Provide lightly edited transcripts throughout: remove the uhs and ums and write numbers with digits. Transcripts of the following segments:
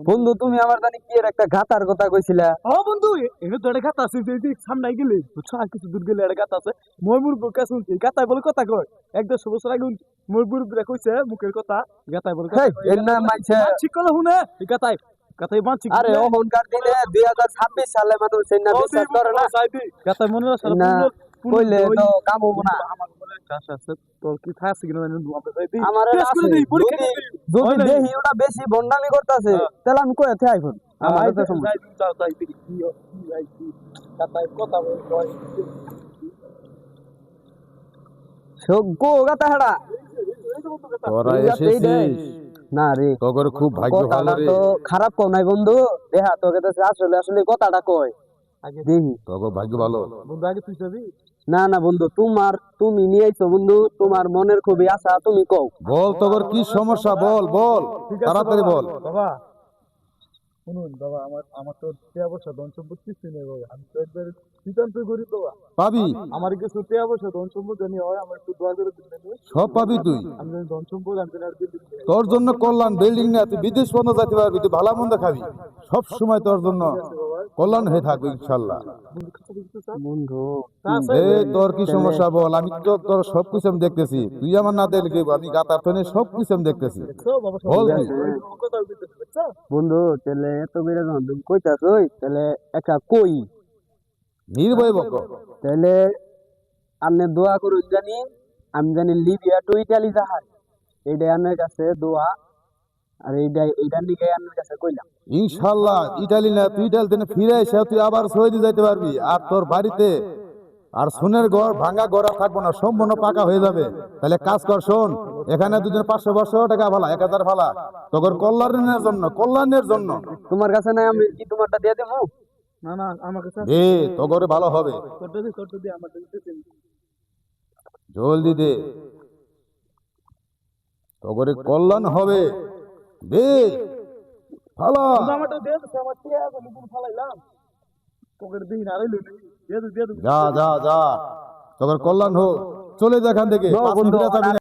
বন্ধু তুমি আমার জানি কি এর একটা ঘাতার কথা কইছিলা। ও বন্ধু, এনে তো একটা গাতা আছে, যে সামনে গেলে বুঝছো, আর কিছু দূর গেলে একটা গাতা আছে। ময়মুর বুকে শুনছি গাতায় বলে কথা কয়। 1-1.5 বছর আগে ময়মুর বুকে কইছে মুখের কথা, গাতায় বলে কথা হেই কয়। এর না মানছে। ঠিক কথা শুনে এই গাতায় গাতায় মানছি আরে ওখানকার দিনে 2026 সালে মানুষ এই না বিশ্বাস করে না। গাতায় মনে আছে না পূর্ণ কইলে তো কাম হবো না। আমার মনে একটা আশা আছে, তোর কি থাকে কিনা আমরা যাই দিই, আমার টেস্ট করে আছে দিই, পরীক্ষা যদি করে দিই। যদি দেখি ওটা বেশি বন্ডামি করতেছে তাহলে আমি কই থেকে আইফোন আমার তো সমস্যা। গো গাতা হাড়া তোরা এই গাতেই দেয়। এসেছিস, না রে তোর খুব ভাগ্য ভালো কথাটা রে। তো খারাপ কও নাই বন্ধু। দেহা তোকে তো আসলে আসলে কথাটা কয় দেখি। তোর ভাগ্য ভালো। বন্ধু আগে তুই যাবি। না না বন্ধু তুমি নিয়ে আইছো বন্ধু, তোমার মনের খুবই আশা, তুমি কও। বল তোর কি সমস্যা, বল বল ঠিক আছে তাড়াতাড়ি বাবা। বল। বাবা শুনুন বাবা, আমার আমার তো টাকা পয়সা ধন সম্পদ কিছু নেই বাবা, আমি তো একবার নিতান্ত গরিব বাবা। পাবি, আমার কিছু টাকা পয়সা ধন সম্পদ জানি হয়, আমার একটু দোয়া করে দিবেন। সব পাবি তুই। আমি জানি ধন সম্পদ আমি জানি আর বিল্ডিং নেই। তোর জন্য কল্যাণ, বিল্ডিং না, তুই বিদেশ পর্যন্ত যেতে পারবি, তুই ভালো মন্দ খাবি, সব সময় তোর জন্য কল্যাণ হয়ে থাকবে ইনশাল্লাহ। বন্ধু কাছে কিছু চান? বন্ধু এই তোর কি সমস্যা বল, আমি তো তোর সবকিছু আমি দেখতেছি, তুই আমার না দেখলে কি হইবো? আমি গাতার তনে সবকিছু আমি দেখতেছি, দেখছো বাবা, সব বল ঠিক তুই। আছে। কথা বলতেছে, দেখছো? বন্ধু তাহলে এত বেড়ে যখন তুমি কইতাছই তাহলে একটা কই। নির্ভয় বক। তাহলে আপনি দোয়া করুন জানি, আমি জানি লিবিয়া টু ইটালি জাহাজ, এইটা আপনার কাছে দোয়া। আর এইটার দিকে আপনার কাছে কইলাম। ইনশাল্লাহ ইটালি না, তুই ইটালি থেকে ফিরে এসে তুই আবার সৌদি যাইতে পারবি, আর তোর বাড়িতে আর সোনের ঘর ভাঙা ঘর আর থাকবো না, সম্পূর্ণ পাকা হয়ে যাবে। তাহলে কাজ কর, শোন, এখানে দুজন 500 টাকা ফালা, 1000 ফালা, তোর কল্যাণের জন্য, কল্যাণের জন্য। তোমার কাছে নাই, আমি কি তোমারটা দিয়ে দেবো? না না, আমার কাছে দে, তোর ভালো হবে, করতে দি আমার দিতেছেন। জলদি দে, তোর কল্যাণ হবে, দে ফালা। আমারটা দিয়ে দিছে, আমার টাকা গুলো কোন ফালাইলাম পকেট দিই না, আইলো দিয়ে দে দিয়ে দে। যা যা যা, তোর কল্যাণ হোক, চলে যা এখান থেকে, যাও 5 বন্ধু, মিনিট যাবি না।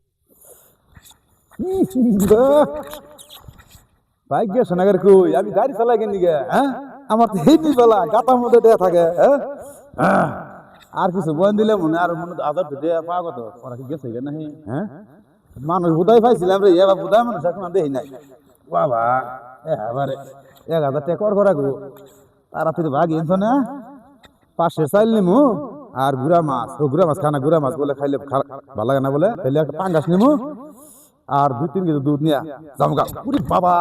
ভাগ্য সোনাগার কই, আমি গাড়ি চালাই কেন দিকে, হ্যাঁ? আমার তো হেঁটে চলা গাতার মধ্যে দেয়া থাকে, হ্যাঁ? আর কিছু বয়ান দিলে মনে, আর মনে আদার দেয়া পাওয়া কত, ওরা কি গেছে কেন, হ্যাঁ? মানুষ বোধাই পাইছিলাম রে, এবার বোধাই মানুষ এখন দেখি নাই। বাবা এবারে 1000 টাকা কর করা গো, তারা তুই ভাগ এনছ না, 500 চাইল নিমু, আর গুড়া মাছ, ও গুড়া মাছ খানা, গুড়া মাছ বলে খাইলে ভালো লাগে না বলে, তাহলে একটা পাঙ্গাস নিমু, আর 2-3 কেজি দুধ নিয়া জামগা। বাবা